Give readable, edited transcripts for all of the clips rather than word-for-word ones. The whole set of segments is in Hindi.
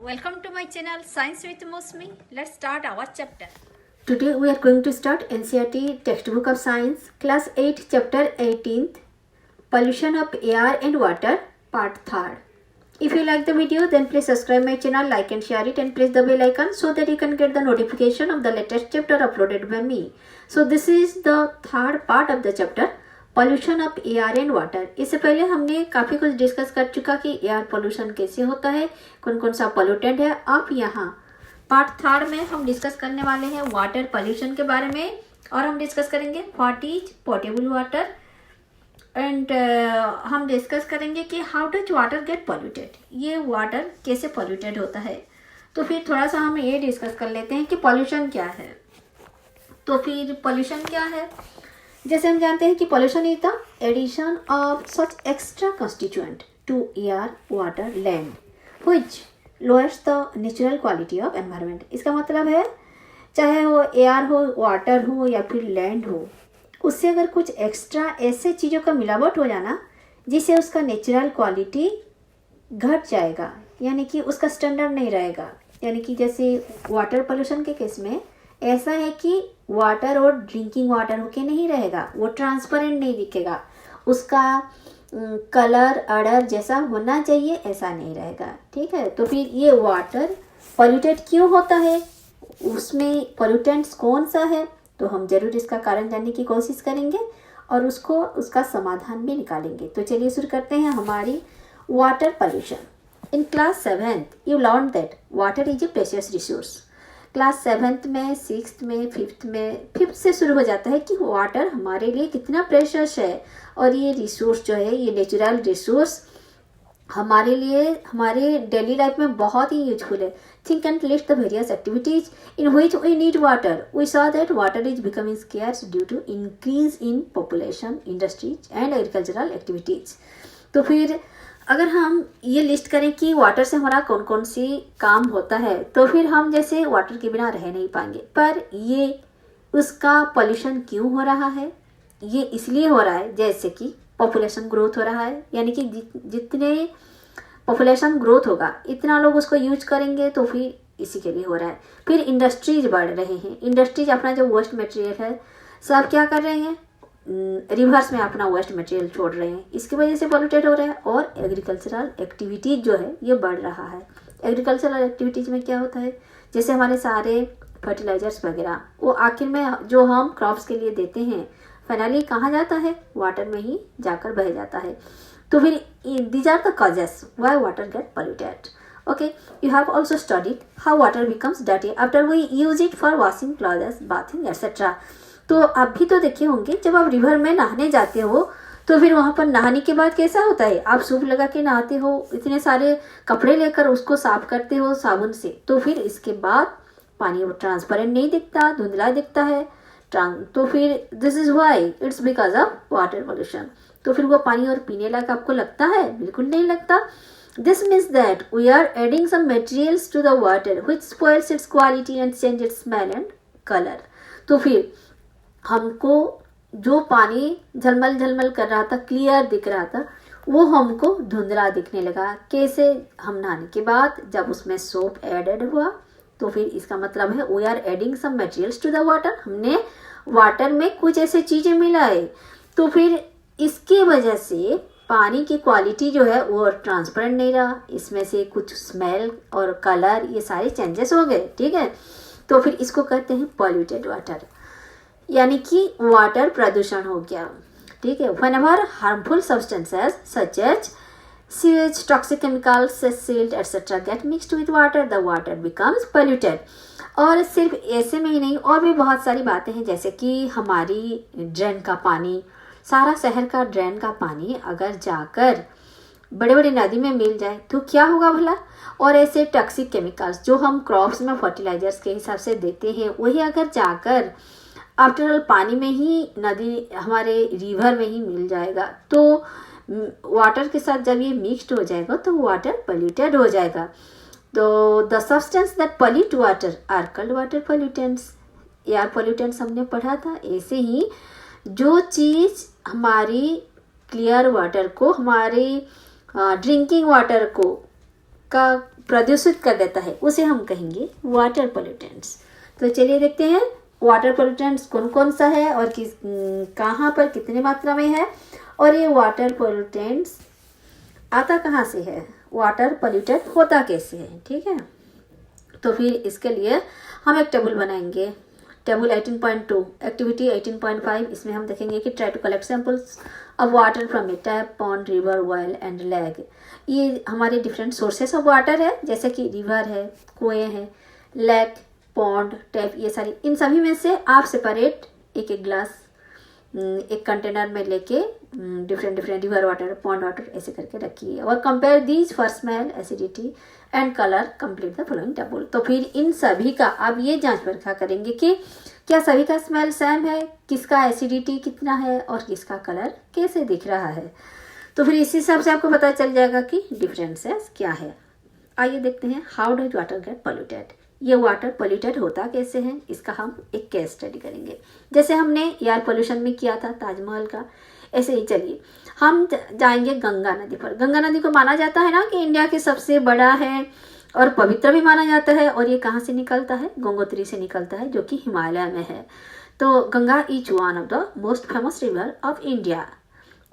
Welcome to my channel Science with Mosmi. Let's start our chapter. Today we are going to start NCERT textbook of science class 8 chapter 18th pollution of air and water part 3rd. If you like the video then please subscribe my channel, like and share it and press the bell icon so that you can get the notification of the latest chapter uploaded by me. So this is the third part of the chapter pollution of air and water. इससे पहले हमने काफ़ी कुछ डिस्कस कर चुका कि एयर पोल्यूशन कैसे होता है, कौन कौन सा पोल्यूटेंट है। अब यहाँ पार्ट थर्ड में हम डिस्कस करने वाले हैं वाटर पोल्यूशन के बारे में, और हम डिस्कस करेंगे what is portable water and हम डिस्कस करेंगे कि how does water get polluted, ये वाटर कैसे पोल्यूटेड होता है। तो फिर थोड़ा सा हम ये डिस्कस कर लेते हैं कि पोल्यूशन क्या है। तो फिर पोल्यूशन क्या है, जैसे हम जानते हैं कि pollution is the addition of such extra constituent to air water land which lowers the natural quality of environment. इसका मतलब है चाहे वो एयर हो, वाटर हो या फिर लैंड हो, उससे अगर कुछ एक्स्ट्रा ऐसे चीज़ों का मिलावट हो जाना जिससे उसका नेचुरल क्वालिटी घट जाएगा, यानी कि उसका स्टैंडर्ड नहीं रहेगा। यानी कि जैसे वाटर पोल्यूशन के केस में ऐसा है कि वाटर और ड्रिंकिंग वाटर होके नहीं रहेगा, वो ट्रांसपेरेंट नहीं दिखेगा, उसका कलर अडर जैसा होना चाहिए ऐसा नहीं रहेगा। ठीक है, तो फिर ये वाटर पोल्यूटेड क्यों होता है, उसमें पोल्यूटेंट्स कौन सा है, तो हम जरूर इसका कारण जानने की कोशिश करेंगे और उसका समाधान भी निकालेंगे। तो चलिए शुरू करते हैं हमारी water pollution. In class 7th you learn that water is a precious resource. Class 7th में, 6th में, 5th से शुरू हो जाता है कि वाटर हमारे लिए कितना प्रेशियस है, और ये रिसोर्स जो है, ये नेचुरल रिसोर्स हमारे लिए हमारे डेली लाइफ में बहुत ही यूजफुल है। Think and list the various activities in which we need water. We saw that water is becoming scarce due to increase in population, industries and agricultural activities. तो फिर अगर हम ये लिस्ट करें कि वाटर से हमारा कौन कौन सी काम होता है, तो फिर हम जैसे वाटर के बिना रह नहीं पाएंगे। पर ये उसका पोल्यूशन क्यों हो रहा है, ये इसलिए हो रहा है जैसे कि पॉपुलेशन ग्रोथ हो रहा है, यानी कि जितने पॉपुलेशन ग्रोथ होगा इतना लोग उसको यूज करेंगे, तो फिर इसी के लिए हो रहा है। फिर इंडस्ट्रीज बढ़ रहे हैं, इंडस्ट्रीज अपना जो वेस्ट मटेरियल है सब क्या कर रहे हैं, रिवर्स में अपना वेस्ट मटेरियल छोड़ रहे हैं, इसकी वजह से पोल्यूटेड हो रहा है। और एग्रीकल्चरल एक्टिविटीज जो है ये बढ़ रहा है। एग्रीकल्चरल एक्टिविटीज में क्या होता है, जैसे हमारे सारे फर्टिलाइजर्स वगैरह वो आखिर में जो हम क्रॉप्स के लिए देते हैं फाइनली कहाँ जाता है, वाटर में ही जाकर बह जाता है। तो फिर these are the causes why water get polluted. Okay, you have also studied how water becomes dirty after we use it for washing clothes, bathing etcetera. तो आप भी तो देखे होंगे जब आप रिवर में नहाने जाते हो तो फिर वहाँ पर नहाने के बाद कैसा होता है, आप सूप लगा के नहाते हो, इतने सारे कपड़े लेकर उसको साफ करते हो साबुन से, तो फिर इसके बाद पानी वो ट्रांसपेरेंट नहीं दिखता, धुंधला दिखता है। तो फिर this is why it's because of water pollution. तो फिर वो पानी और पीने लायक आपको लगता है, बिल्कुल नहीं लगता। This means that we are adding some materials to the water which spoils its quality and change its smell and colour. तो फिर हमको जो पानी झलमल झलमल कर रहा था, क्लियर दिख रहा था, वो हमको धुंधला दिखने लगा। कैसे, हम नहाने के बाद जब उसमें सोप एडेड हुआ, तो फिर इसका मतलब है we are adding some materials to the water, हमने वाटर में कुछ ऐसे चीजें मिलाए, तो फिर इसकी वजह से पानी की क्वालिटी जो है वो ट्रांसपेरेंट नहीं रहा, इसमें से कुछ स्मेल और कलर ये सारे चेंजेस हो गए। ठीक है, तो फिर इसको कहते हैं पॉल्यूटेड वाटर, यानी कि वाटर प्रदूषण हो गया। ठीक है, whenever harmful substances such as sewage, toxic chemicals, silt, etc. get mixed with water, the water becomes polluted. और सिर्फ ऐसे में ही नहीं, और भी बहुत सारी बातें हैं, जैसे कि हमारी ड्रेन का पानी, सारा शहर का ड्रेन का पानी अगर जाकर बड़े बड़े नदी में मिल जाए तो क्या होगा भला। और ऐसे टॉक्सिक केमिकल्स जो हम क्रॉप्स में फर्टिलाइजर्स के हिसाब से देते हैं, वही अगर जाकर आफ्टर ऑल पानी में ही, नदी हमारे रिवर में ही मिल जाएगा, तो वाटर के साथ जब ये मिक्सड हो जाएगा तो वाटर पोल्यूटेड हो जाएगा। तो the substance that pollute water are called water pollutants. Air pollutants हमने पढ़ा था। ऐसे ही जो चीज़ हमारी क्लियर वाटर को, हमारी ड्रिंकिंग वाटर को का प्रदूषित कर देता है उसे हम कहेंगे वाटर पोल्यूटेंट्स। तो चलिए देखते हैं वाटर पोल्यूटेंट्स कौन कौन सा है और किस कहाँ पर कितनी मात्रा में है, और ये वाटर पोल्यूटेंट्स आता कहाँ से है, वाटर पोल्यूटेड होता कैसे है। ठीक है, तो फिर इसके लिए हम एक टेबल बनाएंगे। टेबल 18.2 एक्टिविटी 18.5, इसमें हम देखेंगे कि try to collect samples of water from a tap, pond, river, well and lake. ये हमारे डिफरेंट सोर्सेस ऑफ वाटर है, जैसे कि रिवर है, कुएं हैं, लेक, पॉन्ड, टैप, ये सारी, इन सभी में से आप सेपरेट एक एक ग्लास एक कंटेनर में लेके different different river water, pond water ऐसे करके रखिए और compare these for smell, acidity and colour, complete the following table. तो फिर इन सभी का आप ये जांच परखा करेंगे कि क्या सभी का स्मेल सेम है, किसका एसिडिटी कितना है और किसका कलर कैसे दिख रहा है। तो फिर इस हिसाब से आपको पता चल जाएगा कि डिफरेंसेस क्या है। आइए देखते हैं how does water get polluted. ये वाटर पोल्यूटेड होता कैसे है, इसका हम एक केस स्टडी करेंगे। जैसे हमने एयर पोल्यूशन में किया था ताजमहल का, ऐसे ही चलिए हम जाएंगे गंगा नदी पर। गंगा नदी को माना जाता है ना कि इंडिया के सबसे बड़ा है और पवित्र भी माना जाता है, और ये कहाँ से निकलता है, गंगोत्री से निकलता है जो कि हिमालय में है। तो Ganga is one of the most famous river of India.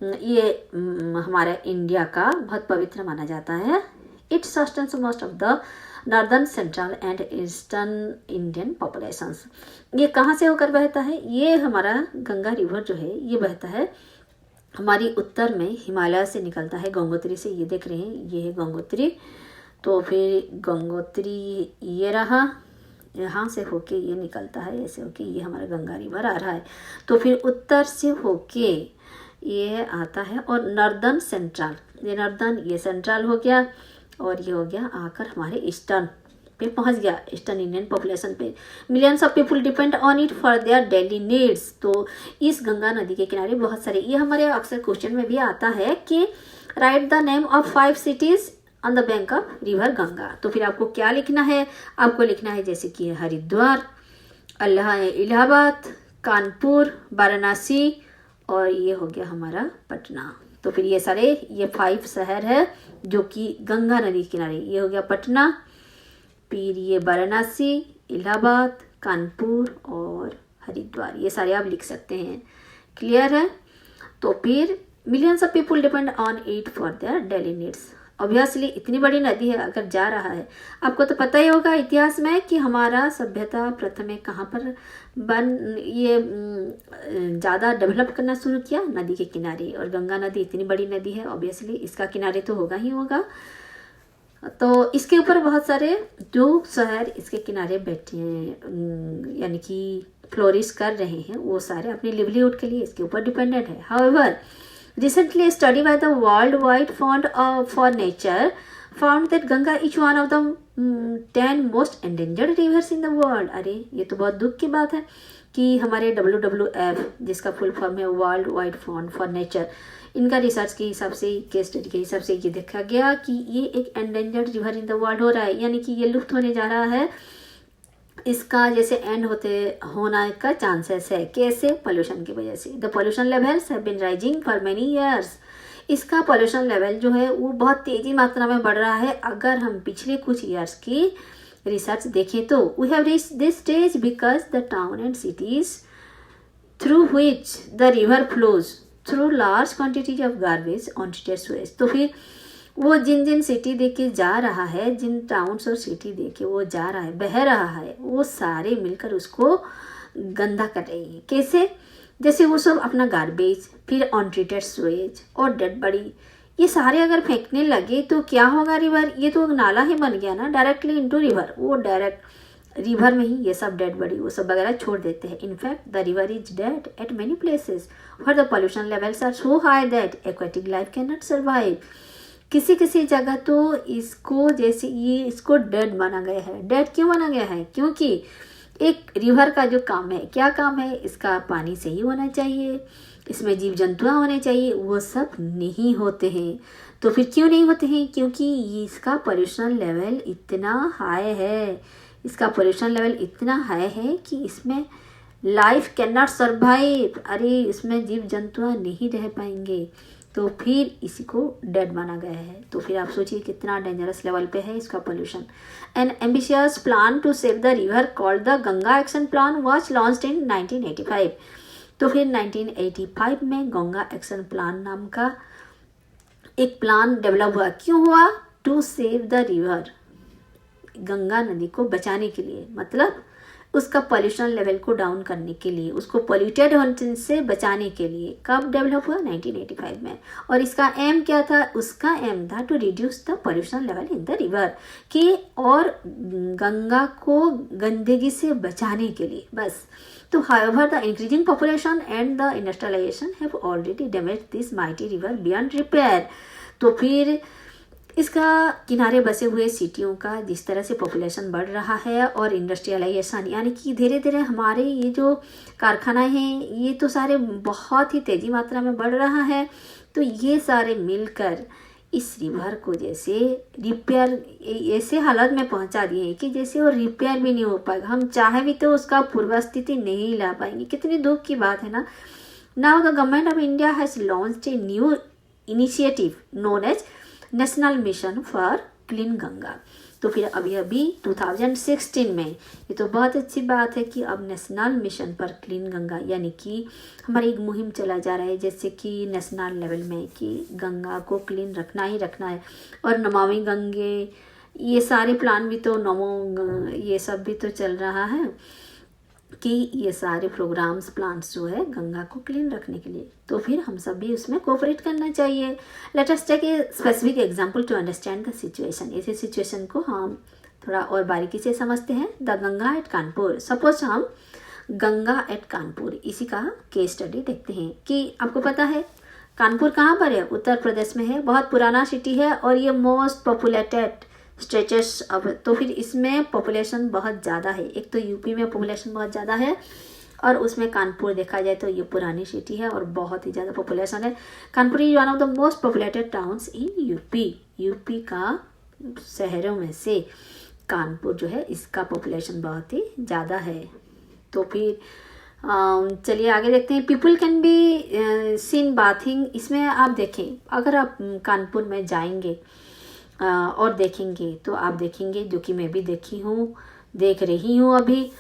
ये हमारे इंडिया का बहुत पवित्र माना जाता है। It sustains most of the northern, central and eastern Indian populations. ये कहाँ से होकर बहता है, ये हमारा गंगा रिवर जो है ये बहता है हमारी उत्तर में, हिमालय से निकलता है गंगोत्री से। ये देख रहे हैं, ये है गंगोत्री। तो फिर गंगोत्री ये रहा, यहाँ से होके ये निकलता है, ऐसे होके ये हमारा गंगा रिवर आ रहा है। तो फिर उत्तर से होके ये आता है और नॉर्दर्न, सेंट्रल, ये नॉर्दर्न, ये सेंट्रल हो गया और ये हो गया आकर हमारे ईस्टर्न पे पहुंच गया, ईस्टर्न इंडियन पॉपुलेशन पे। Millions of people depend on it for their daily needs. तो इस गंगा नदी के किनारे बहुत सारे, ये हमारे अक्सर क्वेश्चन में भी आता है कि right the name of 5 CTs on the bank of river Ganga. तो फिर आपको क्या लिखना है, आपको लिखना है जैसे कि हरिद्वार, इलाहाबाद, कानपुर, वाराणसी और ये हो गया हमारा पटना। तो फिर ये सारे ये 5 शहर है जो कि गंगा नदी के किनारे, ये हो गया पटना, फिर ये वाराणसी, इलाहाबाद, कानपुर और हरिद्वार, ये सारे आप लिख सकते हैं। क्लियर है। तो फिर millions of people depend on it for their daily needs. Obviously इतनी बड़ी नदी है, अगर जा रहा है, आपको तो पता ही होगा इतिहास में कि हमारा सभ्यता प्रथम कहाँ पर ये ज़्यादा डेवलप करना शुरू किया, नदी के किनारे। और गंगा नदी इतनी बड़ी नदी है, ऑब्वियसली इसका किनारे तो होगा ही होगा। तो इसके ऊपर बहुत सारे जो शहर इसके किनारे बैठे हैं, यानी कि फ्लोरिश कर रहे हैं, वो सारे अपने लिवलीहुड के लिए इसके ऊपर डिपेंडेंट है। However recently a study by the Worldwide Fund for Nature found that Ganga is one of the 10 most endangered rivers in the world। अरे ये तो बहुत दुख की बात है कि हमारे WWF, जिसका फुल फॉर्म है world wide fund for nature, इनका रिसर्च के हिसाब से, केस स्टडी के हिसाब से ये देखा गया कि ये एक endangered river in the world हो रहा है, यानी कि ये लुप्त होने जा रहा है। इसका जैसे एंड होना का चांसेस है। कैसे? पोल्यूशन की वजह से। The pollution levels have been rising for many years. इसका पोल्यूशन लेवल जो है वो बहुत तेजी मात्रा में बढ़ रहा है। अगर हम पिछले कुछ ईयर्स की रिसर्च देखें तो we have reached this stage because the town and cities through which the river flows through large quantities of garbage untreated waste. तो फिर वो जिन जिन सिटी दे के जा रहा है, जिन टाउन्स और सिटी दे के वो जा रहा है, बह रहा है, वो सारे मिलकर उसको गंदा कर रही है। कैसे? जैसे वो सब अपना गार्बेज, फिर अनट्रीटेड स्वेज और डेड बॉडी, ये सारे अगर फेंकने लगे तो क्या होगा? रिवर, ये तो नाला ही बन गया ना, डायरेक्टली इनटू रिवर। वो डायरेक्ट रिवर में ही ये सब डेड बॉडी वो सब वगैरह छोड़ देते हैं। In fact the river is dead at many places where the pollution levels are so high that aquatic life can not survive. किसी किसी जगह तो इसको जैसे ये इसको डेड माना गया है। डेड क्यों माना गया है? क्योंकि एक रिवर का जो काम है, क्या काम है? इसका पानी सही होना चाहिए, इसमें जीव जंतु होने चाहिए, वो सब नहीं होते हैं। तो फिर क्यों नहीं होते हैं? क्योंकि इसका पोल्यूशन लेवल इतना हाई है, इसका पोल्यूशन लेवल इतना हाई है कि इसमें लाइफ कैन नॉट सर्वाइव। अरे इसमें जीव जंतु नहीं रह पाएंगे। तो फिर इसी को डेड माना गया है। तो फिर आप सोचिए कितना डेंजरस लेवल पे है इसका pollution. An ambitious plan to save the river called the Ganga action plan was launched in 1985। तो फिर 1985 में गंगा एक्शन प्लान नाम का एक प्लान डेवलप हुआ। क्यों हुआ? To save the river, Ganga नदी को बचाने के लिए, मतलब उसका पोल्यूशन लेवल को डाउन करने के लिए, उसको पोल्यूटेड होने से बचाने के लिए। कब डेवलप हुआ? 1985 में। और इसका एम क्या था? उसका एम था to reduce the pollution level in the river, कि और गंगा को गंदगी से बचाने के लिए बस। तो however the increasing population and the industrialization have already damaged this mighty river beyond repair। तो फिर इसका किनारे बसे हुए सिटियों का जिस तरह से पॉपुलेशन बढ़ रहा है और इंडस्ट्रियलाइजेशन, यानी कि धीरे धीरे हमारे ये जो कारखाना हैं ये तो सारे बहुत ही तेज़ी मात्रा में बढ़ रहा है। तो ये सारे मिलकर इस रिवर को जैसे रिपेयर ऐसे हालत में पहुंचा दिए हैं कि जैसे वो रिपेयर भी नहीं हो पाएगा। हम चाहे भी तो उसका पूर्व स्थिति नहीं ला पाएंगे। कितनी दुख की बात है ना। Now the government of India has launched a new initiative known as national mission for clean Ganga. तो फिर अभी 2016 में, ये तो बहुत अच्छी बात है कि अब नेशनल मिशन पर क्लीन गंगा, यानी कि हमारी एक मुहिम चला जा रहा है जैसे कि नेशनल लेवल में कि गंगा को क्लीन रखना ही रखना है। और नमामि गंगे ये सारे प्लान भी तो नमो ये सब भी तो चल रहा है कि ये सारे प्रोग्राम्स प्लान्स जो है गंगा को क्लीन रखने के लिए। तो फिर हम सब भी उसमें कोऑपरेट करना चाहिए। Let us take a specific example to understand the situation. इसी सिचुएशन को हम थोड़ा और बारीकी से समझते हैं। The Ganga at Kanpur. Suppose हम गंगा एट कानपुर इसी का केस स्टडी देखते हैं कि आपको पता है कानपुर कहाँ पर है? उत्तर प्रदेश में है। बहुत पुराना सिटी है और ये मोस्ट पॉपुलेटेड स्ट्रेचेस अब। तो फिर इसमें पॉपुलेशन बहुत ज़्यादा है। एक तो यूपी में पॉपुलेशन बहुत ज़्यादा है और उसमें कानपुर देखा जाए तो ये पुरानी सिटी है और बहुत ही ज़्यादा पॉपुलेशन है। Kanpur is one of the most populated towns in UP. UP का शहरों में से कानपुर जो है इसका पॉपुलेशन बहुत ही ज़्यादा है। तो फिर चलिए आगे देखते हैं। People can be seen bathing. इसमें आप देखें, अगर आप कानपुर में जाएंगे और देखेंगे तो आप देखेंगे, जो कि मैं भी देख रही हूँ अभी,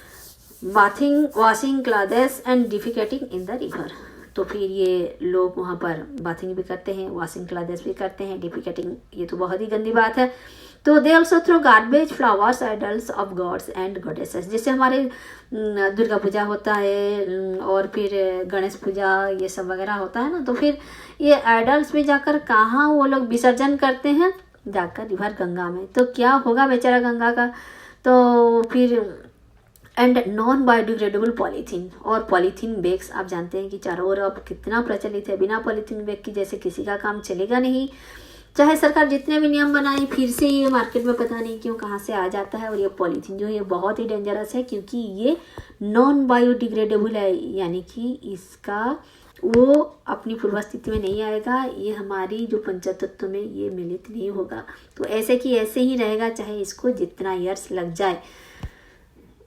bathing washing clothes and defecating in the river. तो फिर ये लोग वहाँ पर बाथिंग भी करते हैं, वॉशिंग क्लॉथेस भी करते हैं, डिफिकेटिंग ये तो बहुत ही गंदी बात है। तो they also throw garbage flowers idols of gods and goddesses. जैसे हमारे दुर्गा पूजा होता है और फिर गणेश पूजा ये सब वगैरह होता है ना, तो फिर ये आइडल्स भी जाकर कहाँ वो लोग विसर्जन करते हैं? जाकर रिवर गंगा में। तो क्या होगा बेचारा गंगा का? तो फिर एंड नॉन बायोडिग्रेडेबल पॉलीथीन और पॉलीथीन बैग्स आप जानते हैं कि चारों ओर अब कितना प्रचलित है। बिना पॉलीथीन बैग की जैसे किसी का काम चलेगा नहीं। चाहे सरकार जितने भी नियम बनाए, फिर से ये मार्केट में पता नहीं क्यों कहाँ से आ जाता है। और ये पॉलीथीन जो है ये बहुत ही डेंजरस है क्योंकि ये नॉन बायोडिग्रेडेबल है, यानी कि इसका वो अपनी पूर्व स्थिति में नहीं आएगा। ये हमारी जो पंचतत्व में ये मिलित नहीं होगा। तो ऐसे कि ऐसे ही रहेगा चाहे इसको जितना ईयर्स लग जाए।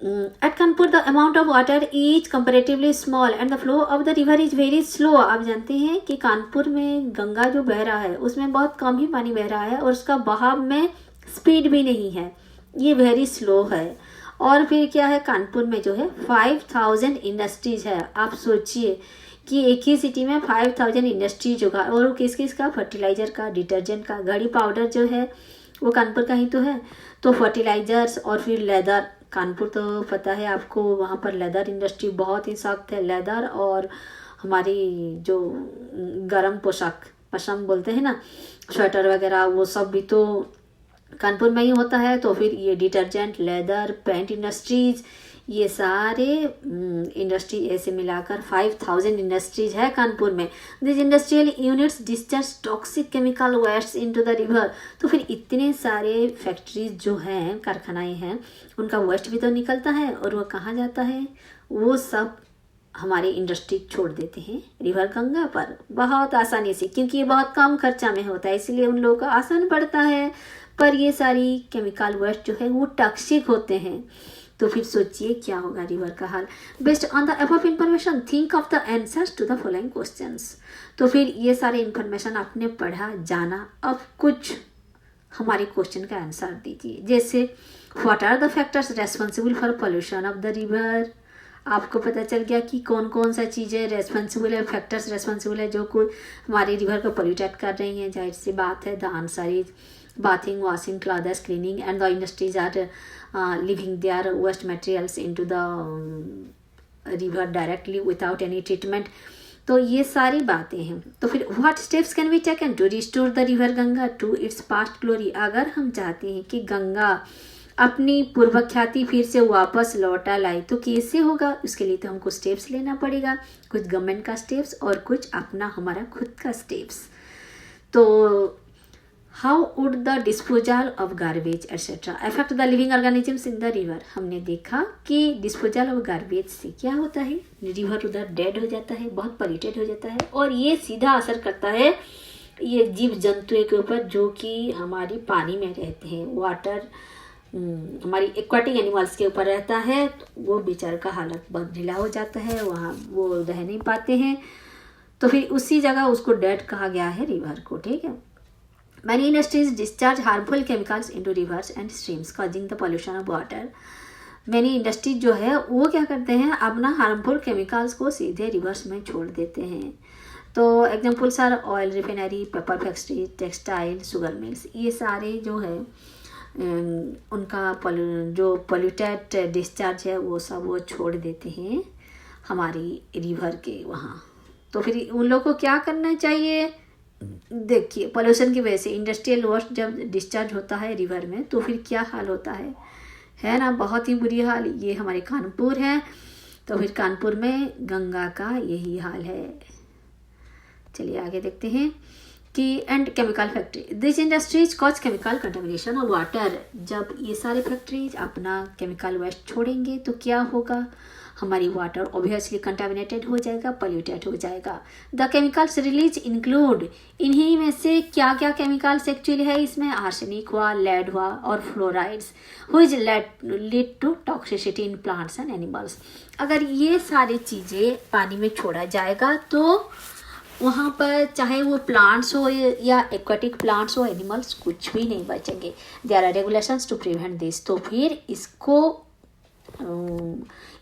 At Kanpur the amount of water is comparatively small and the flow of the river is very slow. आप जानते हैं कि कानपुर में गंगा जो बह रहा है उसमें बहुत कम ही पानी बह रहा है और उसका बहाव में स्पीड भी नहीं है, ये वेरी स्लो है। और फिर क्या है, कानपुर में जो है 5000 इंडस्ट्रीज है। आप सोचिए कि एक ही सिटी में 5000 इंडस्ट्रीज होगा। और वो किस किस का? फर्टिलाइजर का, डिटर्जेंट का, घड़ी पाउडर जो है वो कानपुर का ही तो है। तो फर्टिलाइजर्स और फिर लेदर। कानपुर तो पता है आपको, वहाँ पर लेदर इंडस्ट्री बहुत ही सख्त है। लेदर और हमारी जो गर्म पोशाक पशम बोलते हैं ना, स्वेटर वगैरह, वो सब भी तो कानपुर में ही होता है। तो फिर ये डिटर्जेंट, लेदर, पेंट इंडस्ट्रीज, ये सारे इंडस्ट्री ऐसे मिलाकर 5000 इंडस्ट्रीज है कानपुर में। This industrial units discharge toxic chemical waste into the river. तो फिर इतने सारे फैक्ट्रीज जो हैं, कारखानाएं हैं, उनका वेस्ट भी तो निकलता है और वो कहाँ जाता है? वो सब हमारे इंडस्ट्री छोड़ देते हैं रिवर गंगा पर बहुत आसानी से, क्योंकि ये बहुत कम खर्चा में होता है, इसलिए उन लोगों का आसान पड़ता है। पर ये सारी केमिकल वेस्ट जो है वो टॉक्सिक होते हैं। तो फिर सोचिए क्या होगा रिवर का हाल। Based on the above information think of the answers to the following questions. तो फिर ये सारे इंफॉर्मेशन आपने पढ़ा जाना, अब कुछ हमारे क्वेश्चन का आंसर दीजिए। जैसे what are the factors responsible for pollution of the river. आपको पता चल गया कि कौन कौन सा चीज़ें रेस्पॉन्सिबल है, फैक्टर्स रेस्पॉन्सिबल है जो कोई हमारे रिवर को पोल्यूटेड कर रही हैं। जाहिर सी बात है, the answer is bathing, washing clothes, cleaning, and the industries are leaving their waste materials into the river directly without any treatment. तो ये सारी बातें हैं। तो फिर what steps can be taken to restore the river Ganga to its past glory। अगर हम चाहते हैं कि गंगा अपनी पूर्व ख्याति फिर से वापस लौटा लाए तो कैसे होगा, उसके लिए तो हमको स्टेप्स लेना पड़ेगा, कुछ गवर्नमेंट का स्टेप्स और कुछ अपना हमारा खुद का स्टेप्स। तो how would the disposal of garbage etcetera affect the living organisms in the river. हमने देखा कि डिस्पोजल ऑफ गार्बेज से क्या होता है, रिवर उधर डेड हो जाता है, बहुत पोल्यूटेड हो जाता है, और ये सीधा असर करता है ये जीव जंतुओं के ऊपर जो कि हमारी पानी में रहते हैं, वाटर हमारी एक्वाटिक एनिमल्स के ऊपर रहता है। तो वो बेचारे का हालत बहुत ढीला हो जाता है, वहाँ वो रह नहीं पाते हैं। तो फिर उसी जगह उसको डेड कहा गया है रिवर को, ठीक है। Many industries discharge harmful chemicals into rivers and streams, causing the pollution of water. Many industries जो है वो क्या करते हैं, अपना हार्मफुल केमिकल्स को सीधे रिवर्स में छोड़ देते हैं। तो examples are oil refinery, paper factory, textile, sugar mills. ये सारे जो है उनका जो पोल्यूटेड डिस्चार्ज है वो सब वो छोड़ देते हैं हमारी रिवर के वहाँ। तो फिर उन लोगों को क्या करना चाहिए, देखिए पोल्यूशन की वजह से इंडस्ट्रियल वेस्ट जब डिस्चार्ज होता है रिवर में तो फिर क्या हाल होता है ना, बहुत ही बुरी हाल। ये हमारे कानपुर है, तो फिर कानपुर में गंगा का यही हाल है। चलिए आगे देखते हैं कि and chemical factory, this industries cause chemical contamination of water. जब ये सारे फैक्ट्रीज अपना केमिकल वेस्ट छोड़ेंगे तो क्या होगा, हमारी वाटर ऑब्वियसली कंटामिनेटेड हो जाएगा, पोल्यूटेड हो जाएगा। द केमिकल्स रिलीज इंक्लूड, इन्हीं में से क्या क्या केमिकल्स एक्चुअली है इसमें, आर्सेनिक हुआ, लेड हुआ और fluorides which lead to toxicity in plants and animals. अगर ये सारी चीज़ें पानी में छोड़ा जाएगा तो वहाँ पर चाहे वो प्लांट्स हो या एक्वाटिक प्लांट्स हो, एनिमल्स कुछ भी नहीं बचेंगे। There are regulations to prevent this. तो फिर इसको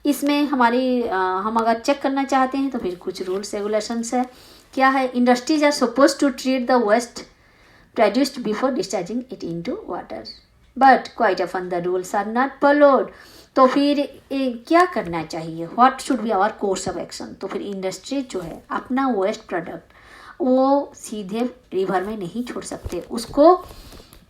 इसमें हम अगर चेक करना चाहते हैं तो फिर कुछ रूल्स रेगुलेशंस है। क्या है, industries are suppose to treat the waste produced before discharging it into water, but quite often the rules are not followed. तो फिर क्या करना चाहिए, what should be our course of action. तो फिर इंडस्ट्री जो है अपना वेस्ट प्रोडक्ट वो सीधे रिवर में नहीं छोड़ सकते, उसको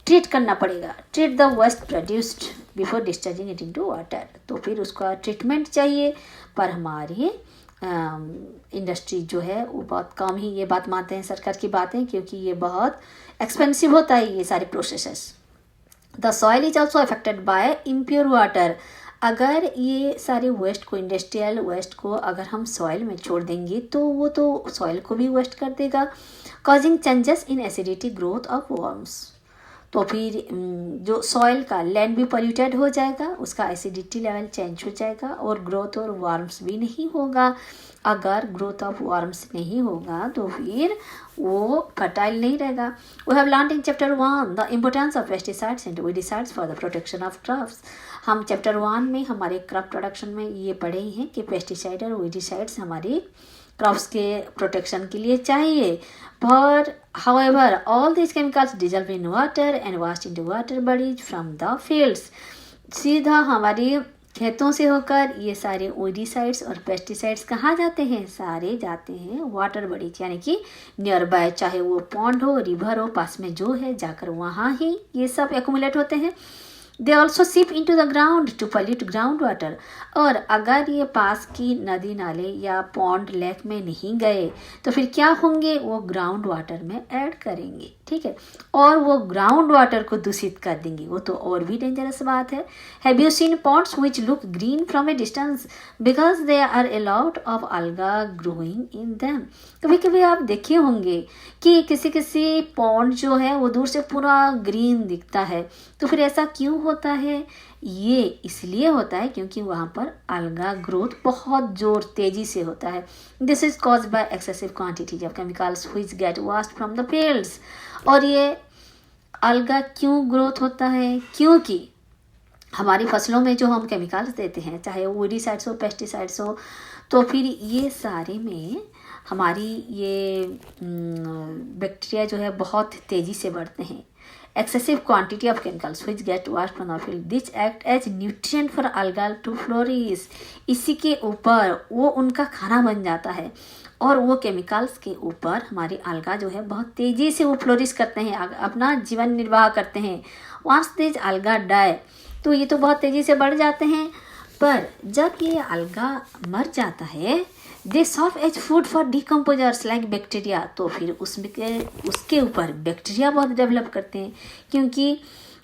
ट्रीट करना पड़ेगा। Treat the waste produced before discharging it into water. तो फिर उसका ट्रीटमेंट चाहिए, पर हमारी इंडस्ट्री जो है वो बहुत कम ही ये बात मानते हैं सरकार की बातें, क्योंकि ये बहुत एक्सपेंसिव होता है ये सारे processes. The soil is also affected by impure water. अगर ये सारे वेस्ट को, इंडस्ट्रियल वेस्ट को अगर हम सॉइल में छोड़ देंगे तो वो तो सॉइल को भी वेस्ट कर देगा, causing changes in acidity, growth of worms. तो फिर जो सॉइल का लैंड भी पोल्यूटेड हो जाएगा, उसका एसिडिटी लेवल चेंज हो जाएगा और ग्रोथ और वार्म्स भी नहीं होगा। अगर ग्रोथ ऑफ वार्म्स नहीं होगा तो फिर वो फर्टाइल नहीं रहेगा। We have learned in chapter 1 the importance of pesticides and weedicides for the protection of crops. हम चैप्टर 1 में हमारे क्रॉप प्रोडक्शन में ये पढ़े हैं कि पेस्टिसाइड और वीडिसाइड्स हमारी क्रॉप्स के प्रोटेक्शन के लिए चाहिए। पर however all these chemicals dissolve in water and washed into water bodies from the fields। सीधा हमारी खेतों से होकर ये सारे ओडिसाइड्स और पेस्टिसाइड्स कहाँ जाते हैं, सारे जाते हैं वाटर बॉडीज, यानी कि नियर बाय, चाहे वो पॉन्ड हो, रिवर हो, पास में जो है जाकर वहाँ ही ये सब एक्यूमुलेट होते हैं। They also seep in to the ground to pollute ground water. और अगर ये पास की नदी नाले या पॉन्ड लेक में नहीं गए तो फिर क्या होंगे, वो ग्राउंड वाटर में ऐड करेंगे, ठीक है, और वो ग्राउंड वाटर को दूषित कर देंगे। वो तो और भी डेंजरस बात है। Have you seen ponds which look green from a distance because they are a lot of alga growing in them. कभी कभी आप देखे होंगे कि किसी किसी पॉन्ड जो है वो दूर से पूरा ग्रीन दिखता है, तो फिर ऐसा क्यों होता है, ये इसलिए होता है क्योंकि वहाँ पर अलगा ग्रोथ बहुत तेजी से होता है. This is cause by excessive quantities of chemicals which gate washed from the fields. और ये अलगा क्यों ग्रोथ होता है? क्योंकि हमारी फसलों में जो हम केमिकल्स देते हैं, चाहे वो वीडिसाइड्स हो, पेस्टिसाइड्स हो, तो फिर ये सारे में हमारी ये बैक्टीरिया जो है बहुत तेज़ी से बढ़ते हैं. excessive quantity of chemicals which get washed from the field. This act as nutrient for algal to flourish. इसी के ऊपर वो उनका खाना बन जाता है और वो केमिकल्स के ऊपर हमारी अलगा जो है बहुत तेज़ी से वो फ्लोरिश करते हैं, अपना जीवन निर्वाह करते हैं. वंस दिस अलगा डाई, तो ये तो बहुत तेज़ी से बढ़ जाते हैं, पर जब ये अलगा मर जाता है they serve as food for decomposers like bacteria. तो फिर उसके ऊपर बैक्टीरिया बहुत डेवलप करते हैं, क्योंकि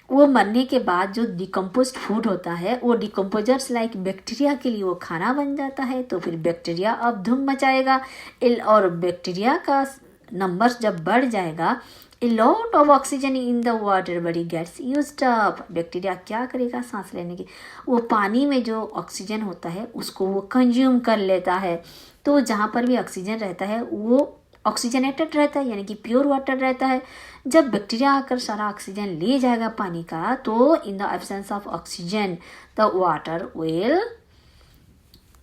वो मरने के बाद जो डिकम्पोज्ड फूड होता है वो डिकम्पोजर्स लाइक बैक्टीरिया के लिए वो खाना बन जाता है. तो फिर बैक्टीरिया अब धूम मचाएगा और बैक्टीरिया का नंबर जब बढ़ जाएगा, a lot of oxygen in the water body gets used up. Bacteria क्या करेगा? सांस लेने की वो पानी में जो ऑक्सीजन होता है उसको वो कंज्यूम कर लेता है. तो जहाँ पर भी ऑक्सीजन रहता है वो ऑक्सीजनेटेड रहता है, यानी कि प्योर वाटर रहता है. जब बैक्टीरिया आकर सारा ऑक्सीजन ले जाएगा पानी का, तो in the absence of oxygen the water will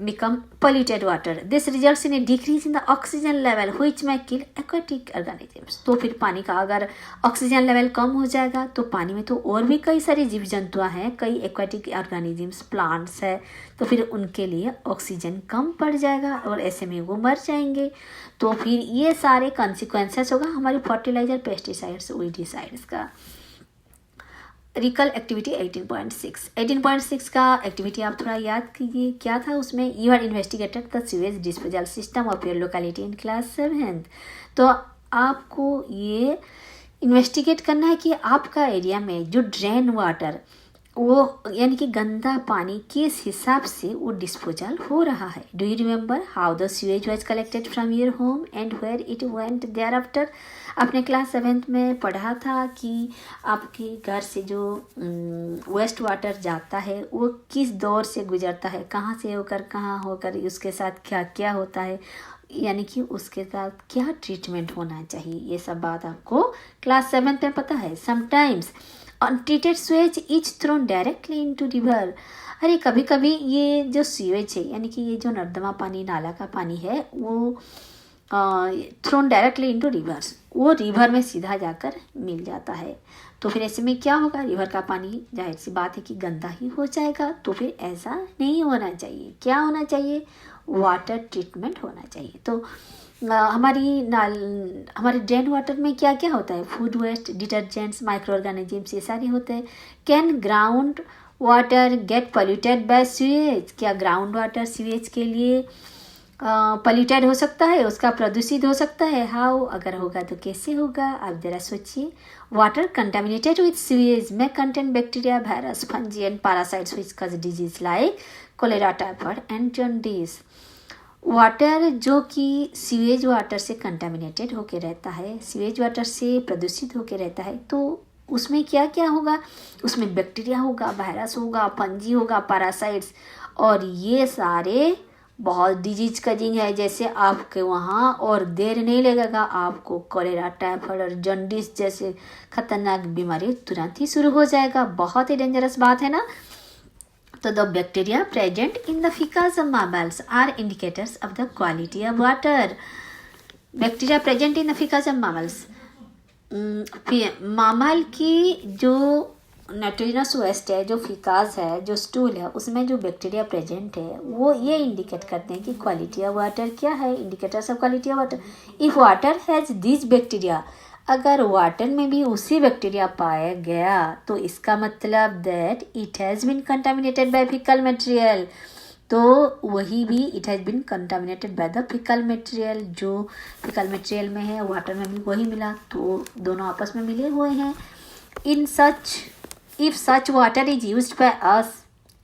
become polluted water. This results in a decrease in the oxygen level which may kill aquatic organisms. तो फिर पानी का अगर ऑक्सीजन लेवल कम हो जाएगा तो पानी में तो और भी कई सारे जीव जंतु हैं, कई एक्वाटिक ऑर्गेनिजम्स, प्लांट्स है, तो फिर उनके लिए ऑक्सीजन कम पड़ जाएगा और ऐसे में वो मर जाएंगे. तो फिर ये सारे कॉन्सिक्वेंसेस होगा हमारी फर्टिलाइजर, पेस्टिसाइड्स, वीडिसाइड्स का. रिकल एक्टिविटी 18.6 का एक्टिविटी आप थोड़ा याद कीजिए. क्या था उसमें? You are investigated the sewage disposal system of your locality in class 7th. तो आपको ये इन्वेस्टिगेट करना है कि आपका एरिया में जो ड्रेन वाटर, वो यानी कि गंदा पानी किस हिसाब से वो डिस्पोजल हो रहा है. Do you remember how the sewage was collected from your home and where it went thereafter? आपने क्लास 7th में पढ़ा था कि आपके घर से जो वेस्ट वाटर जाता है वो किस दौर से गुजरता है, कहाँ से होकर कहाँ होकर, उसके साथ क्या क्या होता है, यानी कि उसके साथ क्या ट्रीटमेंट होना चाहिए. ये सब बात आपको क्लास 7th में पता है. Sometimes untreated Suez is throne directly into river. अरे कभी कभी ये जो सीवेज है, यानी कि ये जो नर्दमा पानी, नाला का पानी है, वो थ्रोन डायरेक्टली इनटू रिवर्स, वो रिवर में सीधा जाकर मिल जाता है. तो फिर ऐसे में क्या होगा? रिवर का पानी जाहिर सी बात है कि गंदा ही हो जाएगा. तो फिर ऐसा नहीं चाहिए. क्या होना चाहिए? वाटर ट्रीटमेंट होना चाहिए. तो हमारे ड्रेन वाटर में क्या क्या होता है? Food waste, detergents, microorganisms, ये सारे होते हैं. Can ground water get polluted by sewage? क्या ग्राउंड वाटर सीवेज के लिए पोल्यूटेड हो सकता है, उसका प्रदूषित हो सकता है? हाउ? अगर होगा तो कैसे होगा? आप जरा सोचिए. वाटर कंटामिनेटेड विथ सीवेज में contain bacteria, virus, fungi and parasites which cause disease like cholera, typhoid and jaundice. Water जो कि सीवेज वाटर से कंटामिनेटेड होके रहता है, सीवेज वाटर से प्रदूषित होके रहता है, तो उसमें क्या क्या होगा? उसमें बैक्टीरिया होगा, वायरस होगा, फंजी होगा, पैरासाइट्स, और ये सारे बहुत डिजीज कजिंग है. जैसे आपके वहाँ और देर नहीं लगेगा, आपको कोलेरा, टाइफाइड और जॉन्डिस जैसे खतरनाक बीमारी तुरंत ही शुरू हो जाएगा. बहुत ही डेंजरस बात है ना. तो the bacteria present in the faeces of mammals are indicators of the quality of water. Bacteria present in the faeces of mammals, mammal की जो नाइट्रोजनस वेस्ट है, जो फीकास है, जो स्टूल है, उसमें जो बैक्टीरिया प्रेजेंट है वो ये इंडिकेट करते हैं कि क्वालिटी ऑफ वाटर क्या है. Indicators of quality of water. If water has this bacteria, अगर वाटर में भी उसी बैक्टीरिया पाया गया तो इसका मतलब that it has been contaminated by faecal material. तो वही भी it has been contaminated by the faecal material. जो फीकल मटेरियल में है वाटर में भी वही मिला, तो दोनों आपस में मिले हुए हैं. If such water is used by us,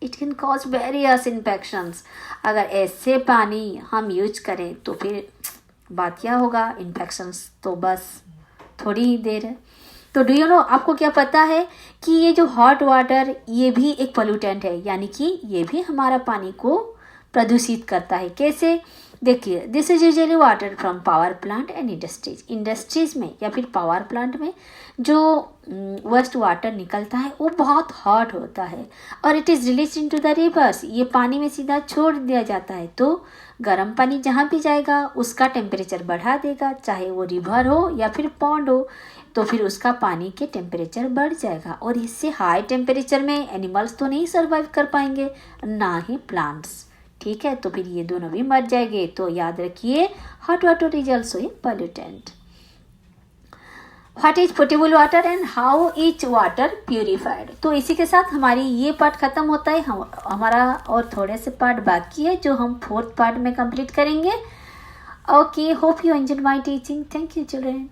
it can cause various infections. अगर ऐसे पानी हम यूज करें तो फिर बात क्या होगा? इन्फेक्शंस तो बस थोड़ी ही देर है. तो डू यू नो, आपको क्या पता है कि ये जो हॉट वाटर ये भी एक पोल्यूटेंट है, यानी कि ये भी हमारा पानी को प्रदूषित करता है। कैसे? देखिए, this is usually water from power plant and industries में या फिर पावर प्लांट में जो वेस्ट वाटर निकलता है वो बहुत हॉट होता है और it is release into the reverse, ये पानी में सीधा छोड़ दिया जाता है। तो गर्म पानी जहाँ भी जाएगा उसका टेम्परेचर बढ़ा देगा, चाहे वो रिवर हो या फिर पॉन्ड हो, तो फिर उसका पानी के टेम्परेचर बढ़ जाएगा और इससे हाई टेम्परेचर में एनिमल्स तो नहीं सर्वाइव कर पाएंगे, ना ही प्लांट्स। ठीक है, तो फिर ये दोनों भी मर जाएंगे। तो याद रखिए, hot water is also a pollutant. What is potable water and how is water purified. तो इसी के साथ हमारी ये पार्ट खत्म होता है। हमारा और थोड़े से पार्ट बाकी है जो हम 4th पार्ट में कंप्लीट करेंगे। Okay, hope you enjoyed my teaching. Thank you children.